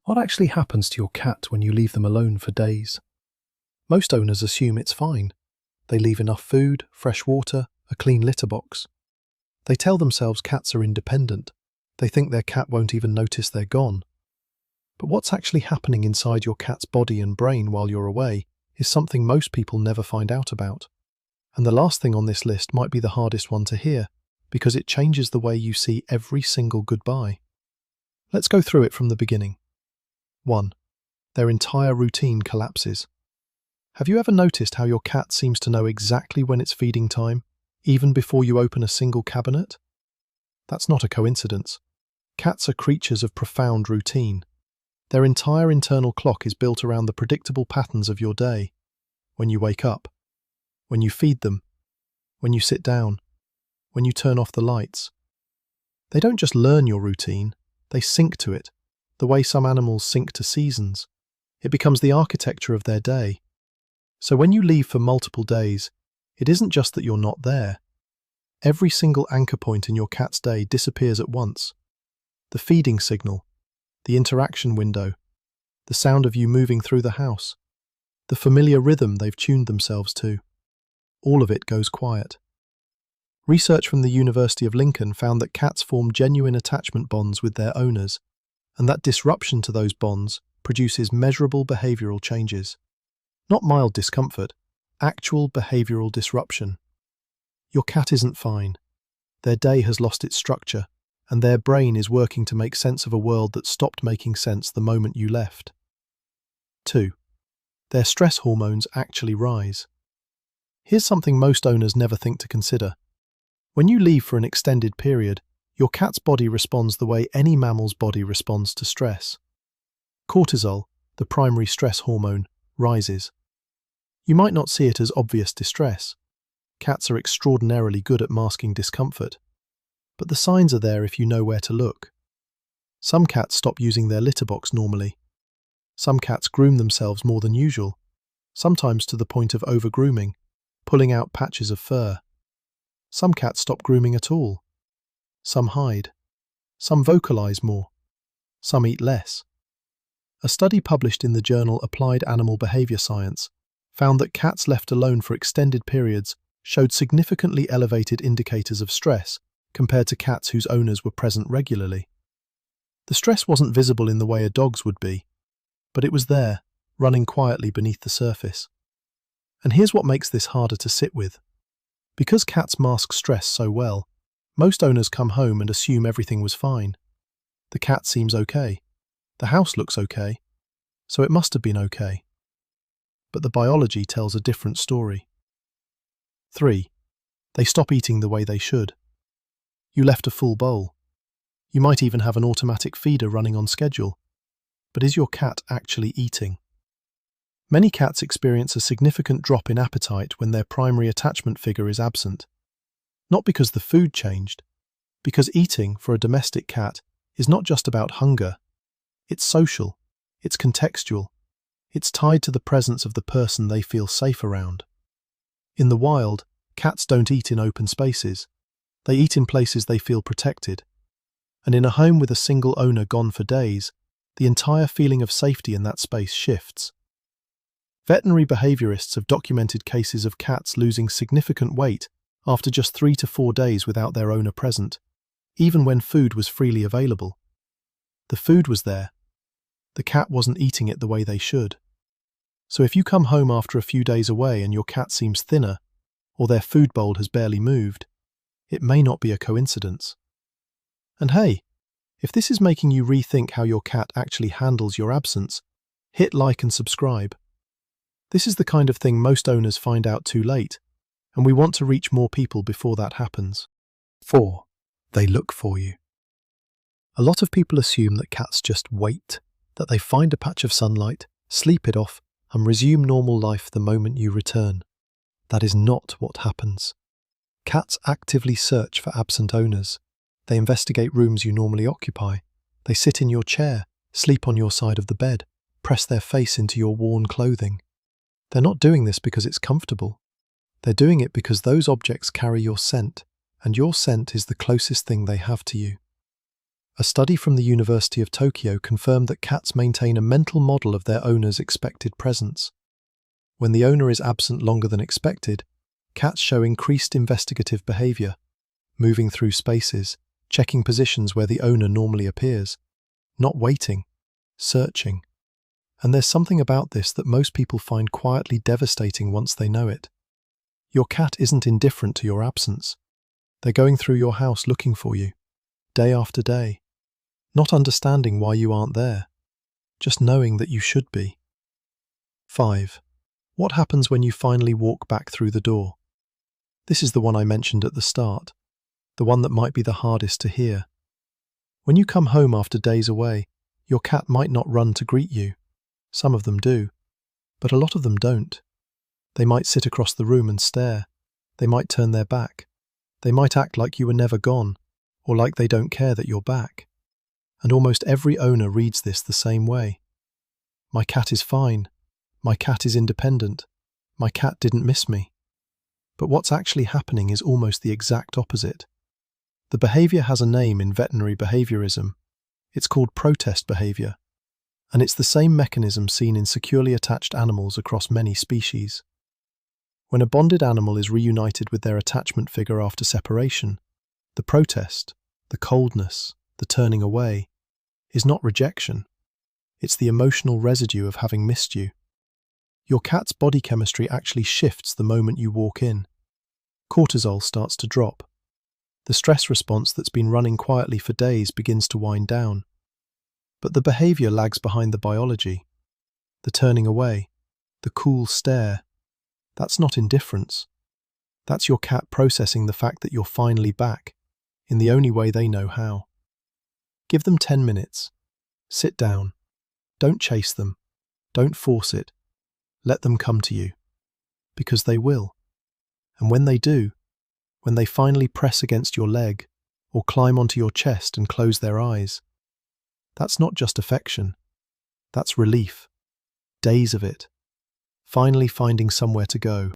What actually happens to your cat when you leave them alone for days? Most owners assume it's fine. They leave enough food, fresh water, a clean litter box. They tell themselves cats are independent. They think their cat won't even notice they're gone. But what's actually happening inside your cat's body and brain while you're away is something most people never find out about. And the last thing on this list might be the hardest one to hear, because it changes the way you see every single goodbye. Let's go through it from the beginning. 1. Their entire routine collapses. Have you ever noticed how your cat seems to know exactly when it's feeding time, even before you open a single cabinet? That's not a coincidence. Cats are creatures of profound routine. Their entire internal clock is built around the predictable patterns of your day. When you wake up, when you feed them, when you sit down, when you turn off the lights. They don't just learn your routine, they sync to it, the way some animals sync to seasons. It becomes the architecture of their day. So when you leave for multiple days, it isn't just that you're not there. Every single anchor point in your cat's day disappears at once. The feeding signal, the interaction window, the sound of you moving through the house, the familiar rhythm they've tuned themselves to. All of it goes quiet. Research from the University of Lincoln found that cats form genuine attachment bonds with their owners, and that disruption to those bonds produces measurable behavioral changes. Not mild discomfort, actual behavioral disruption. Your cat isn't fine. Their day has lost its structure, and their brain is working to make sense of a world that stopped making sense the moment you left. 2. Their stress hormones actually rise. Here's something most owners never think to consider. When you leave for an extended period, your cat's body responds the way any mammal's body responds to stress. Cortisol, the primary stress hormone, rises. You might not see it as obvious distress. Cats are extraordinarily good at masking discomfort. But the signs are there if you know where to look. Some cats stop using their litter box normally. Some cats groom themselves more than usual, sometimes to the point of over-grooming, pulling out patches of fur. Some cats stop grooming at all. Some hide. Some vocalize more. Some eat less. A study published in the journal Applied Animal Behavior Science found that cats left alone for extended periods showed significantly elevated indicators of stress compared to cats whose owners were present regularly. The stress wasn't visible in the way a dog's would be, but it was there, running quietly beneath the surface. And here's what makes this harder to sit with. Because cats mask stress so well, most owners come home and assume everything was fine. The cat seems okay. The house looks okay. So it must have been okay. But the biology tells a different story. 3. They stop eating the way they should. You left a full bowl. You might even have an automatic feeder running on schedule. But is your cat actually eating? Many cats experience a significant drop in appetite when their primary attachment figure is absent. Not because the food changed, because eating, for a domestic cat, is not just about hunger. It's social, it's contextual, it's tied to the presence of the person they feel safe around. In the wild, cats don't eat in open spaces. They eat in places they feel protected. And in a home with a single owner gone for days, the entire feeling of safety in that space shifts. Veterinary behaviorists have documented cases of cats losing significant weight after just 3 to 4 days without their owner present, even when food was freely available. The food was there. The cat wasn't eating it the way they should. So if you come home after a few days away and your cat seems thinner, or their food bowl has barely moved, it may not be a coincidence. And hey, if this is making you rethink how your cat actually handles your absence, hit like and subscribe. This is the kind of thing most owners find out too late, and we want to reach more people before that happens. 4. They look for you. A lot of people assume that cats just wait, that they find a patch of sunlight, sleep it off, and resume normal life the moment you return. That is not what happens. Cats actively search for absent owners. They investigate rooms you normally occupy. They sit in your chair, sleep on your side of the bed, press their face into your worn clothing. They're not doing this because it's comfortable. They're doing it because those objects carry your scent, and your scent is the closest thing they have to you. A study from the University of Tokyo confirmed that cats maintain a mental model of their owner's expected presence. When the owner is absent longer than expected, cats show increased investigative behavior, moving through spaces, checking positions where the owner normally appears, not waiting, searching. And there's something about this that most people find quietly devastating once they know it. Your cat isn't indifferent to your absence. They're going through your house looking for you, day after day, not understanding why you aren't there, just knowing that you should be. 5. What happens when you finally walk back through the door? This is the one I mentioned at the start, the one that might be the hardest to hear. When you come home after days away, your cat might not run to greet you. Some of them do, but a lot of them don't. They might sit across the room and stare. They might turn their back. They might act like you were never gone, or like they don't care that you're back. And almost every owner reads this the same way. My cat is fine. My cat is independent. My cat didn't miss me. But what's actually happening is almost the exact opposite. The behavior has a name in veterinary behaviorism. It's called protest behavior, and it's the same mechanism seen in securely attached animals across many species. When a bonded animal is reunited with their attachment figure after separation, the protest, the coldness, the turning away, is not rejection. It's the emotional residue of having missed you. Your cat's body chemistry actually shifts the moment you walk in. Cortisol starts to drop. The stress response that's been running quietly for days begins to wind down. But the behavior lags behind the biology. The turning away, the cool stare, that's not indifference. That's your cat processing the fact that you're finally back, in the only way they know how. Give them 10 minutes. Sit down. Don't chase them. Don't force it. Let them come to you. Because they will. And when they do, when they finally press against your leg, or climb onto your chest and close their eyes, that's not just affection. That's relief. Days of it. Finally finding somewhere to go.